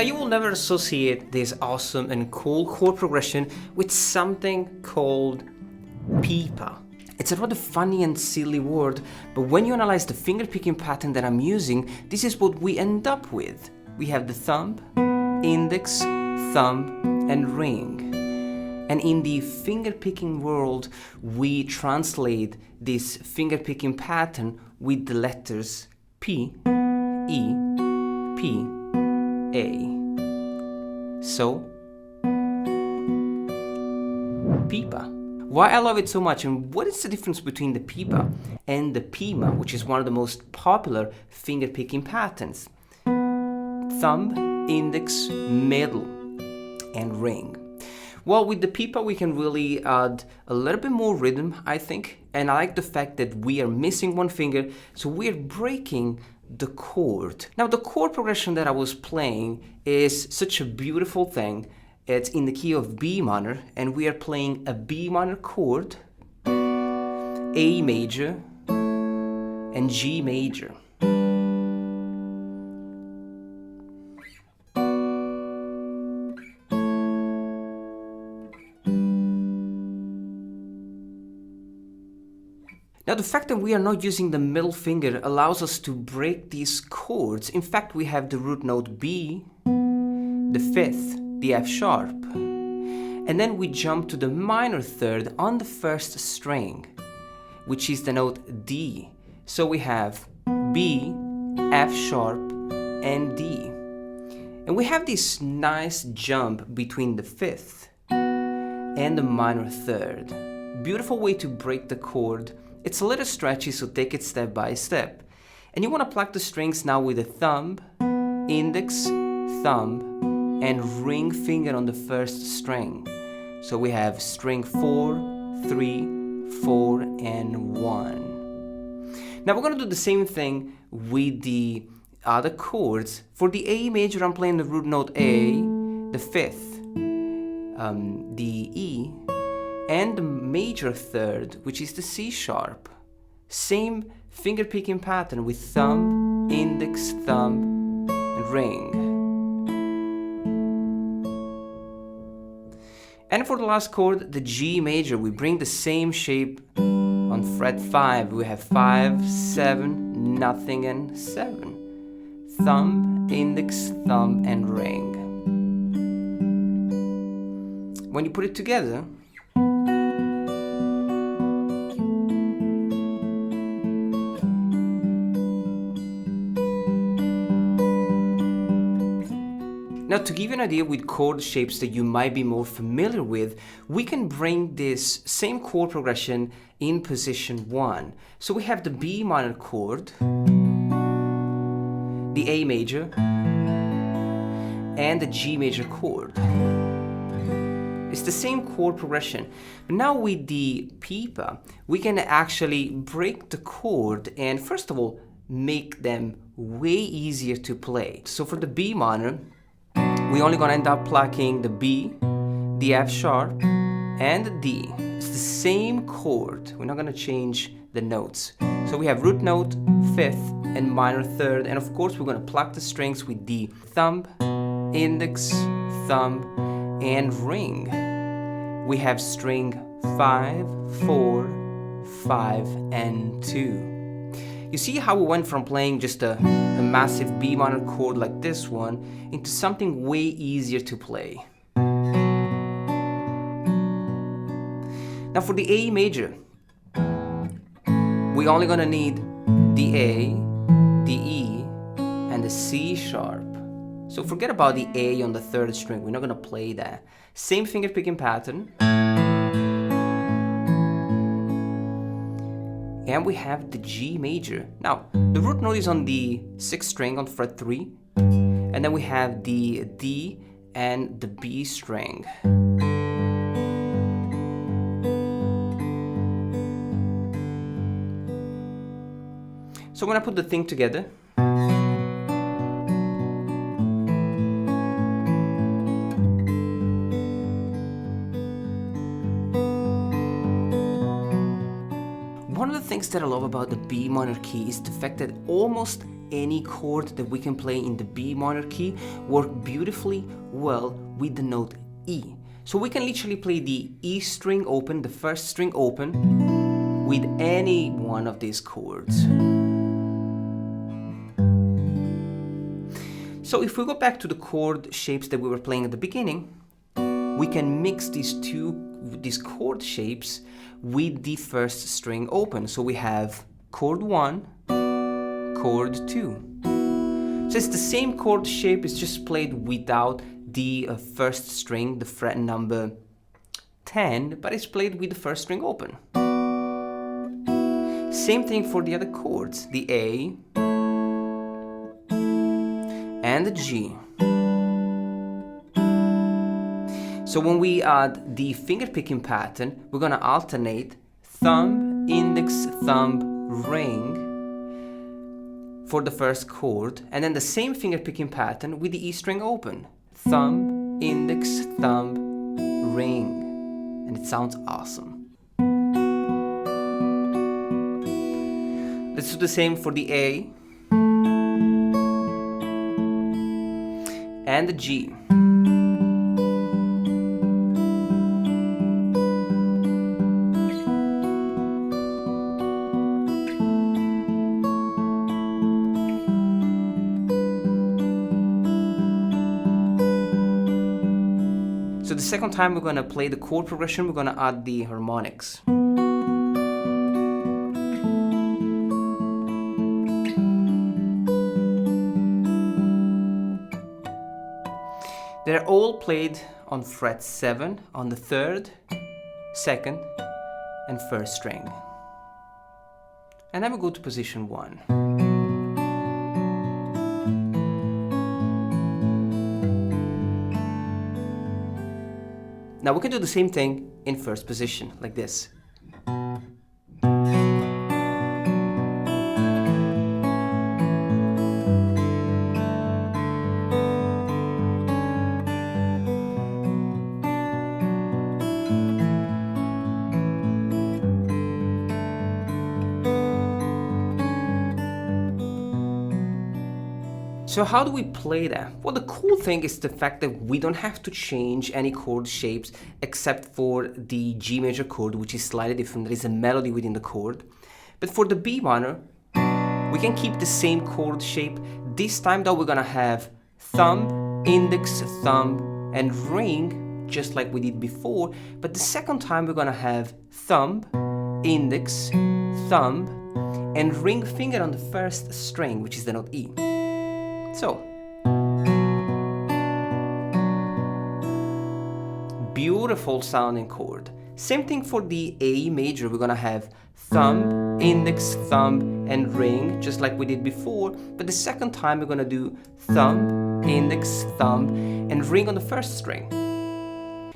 you will never associate this awesome and cool chord progression with something called PiPa. It's a rather funny and silly word, but when you analyze the finger picking pattern that I'm using, this is what we end up with. We have the thumb, index, thumb, and ring. And in the finger picking world, we translate this finger picking pattern with the letters P, E, P, A. So, PiPa. Why I love it so much, and what is the difference between the PiPa and the PiMa, which is one of the most popular finger picking patterns? Thumb, index, middle, and ring. Well, with the PiPa we can really add a little bit more rhythm, I think, and I like the fact that we are missing one finger, so we're breaking the chord. Now the chord progression that I was playing is such a beautiful thing. It's in the key of B minor, and we are playing a B minor chord, A major, and G major. Now the fact that we are not using the middle finger allows us to break these chords. In fact, we have the root note B, the fifth, the F sharp, and then we jump to the minor third on the first string, which is the note D. So we have B, F sharp, and D. And we have this nice jump between the fifth and the minor third. Beautiful way to break the chord. It's a little stretchy, so take it step by step. And you want to pluck the strings now with the thumb, index, thumb, and ring finger on the first string. So we have string 4, 3, 4, and 1. Now we're going to do the same thing with the other chords. For the A major, I'm playing the root note A, the fifth, the E, and the major third, which is the C sharp. Same finger picking pattern with thumb, index, thumb, and ring. And for the last chord, the G major, we bring the same shape on fret 5. We have 5, 7, nothing, and 7. Thumb, index, thumb, and ring. When you put it together, now, to give you an idea with chord shapes that you might be more familiar with, we can bring this same chord progression in position 1. So we have the B minor chord, the A major, and the G major chord. It's the same chord progression. But now with the PiPa, we can actually break the chord and first of all, make them way easier to play. So for the B minor, we're only gonna end up plucking the B, the F sharp, and the D. It's the same chord. We're not gonna change the notes. So we have root note, fifth, and minor third, and of course we're gonna pluck the strings with the thumb, index, thumb, and ring. We have string 5, 4, 5, and 2. You see how we went from playing just a massive B minor chord like this one into something way easier to play. Now for the A major, we're only gonna need the A, the E, and the C sharp. So forget about the A on the third string, we're not gonna play that. Same finger picking pattern. And we have the G major. Now, the root note is on the 6th string on fret 3, and then we have the D and the B string. So when I put the thing together, things that I love about the B minor key is the fact that almost any chord that we can play in the B minor key work beautifully well with the note E. So we can literally play the E string open, the first string open, with any one of these chords. So if we go back to the chord shapes that we were playing at the beginning, we can mix these chord shapes with the first string open. So we have chord 1, chord 2. So it's the same chord shape, it's just played without the first string, the fret number 10, but it's played with the first string open. Same thing for the other chords, the A and the G. So when we add the finger picking pattern, we're gonna alternate thumb, index, thumb, ring for the first chord, and then the same finger picking pattern with the E string open. Thumb, index, thumb, ring. And it sounds awesome. Let's do the same for the A and the G. So the second time we're going to play the chord progression, we're going to add the harmonics. They're all played on fret 7 on the 3rd, 2nd, and 1st string. And then we go to position 1. Now we can do the same thing in first position, like this. So how do we play that? Well, the cool thing is the fact that we don't have to change any chord shapes except for the G major chord, which is slightly different. There is a melody within the chord. But for the B minor, we can keep the same chord shape. This time though, we're gonna have thumb, index, thumb, and ring, just like we did before. But the second time we're gonna have thumb, index, thumb, and ring finger on the first string, which is the note E. So, beautiful sounding chord. Same thing for the A major, we're gonna have thumb, index, thumb, and ring, just like we did before, but the second time we're gonna do thumb, index, thumb, and ring on the first string.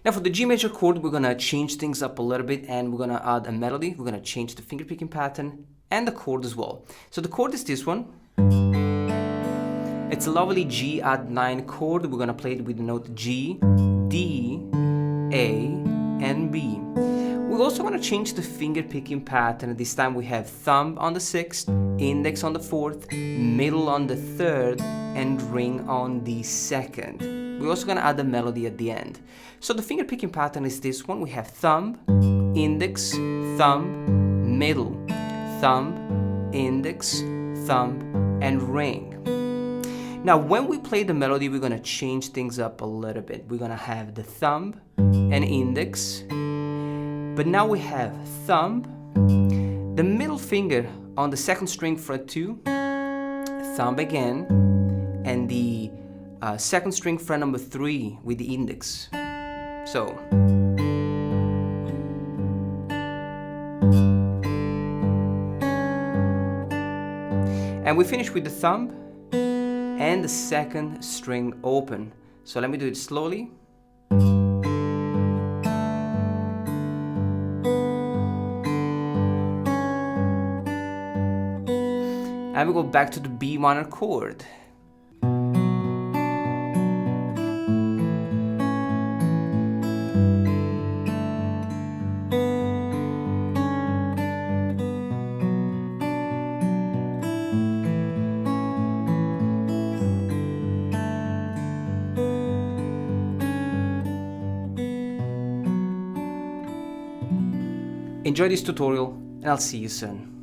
Now for the G major chord, we're gonna change things up a little bit and we're gonna add a melody, we're gonna change the finger picking pattern and the chord as well. So the chord is this one. It's a lovely G add 9 chord. We're gonna play it with the note G, D, A, and B. We're also gonna change the finger picking pattern. This time we have thumb on the 6th, index on the 4th, middle on the 3rd, and ring on the 2nd. We're also gonna add a melody at the end. So the finger picking pattern is this one. We have thumb, index, thumb, middle, thumb, index, thumb, and ring. Now, when we play the melody, we're gonna change things up a little bit. We're gonna have the thumb and index, but now we have thumb, the middle finger on the 2nd string fret 2, thumb again, and the 2nd string fret number 3 with the index. So. And we finish with the thumb and the 2nd string open. So let me do it slowly. And we go back to the B minor chord. Enjoy this tutorial, and I'll see you soon.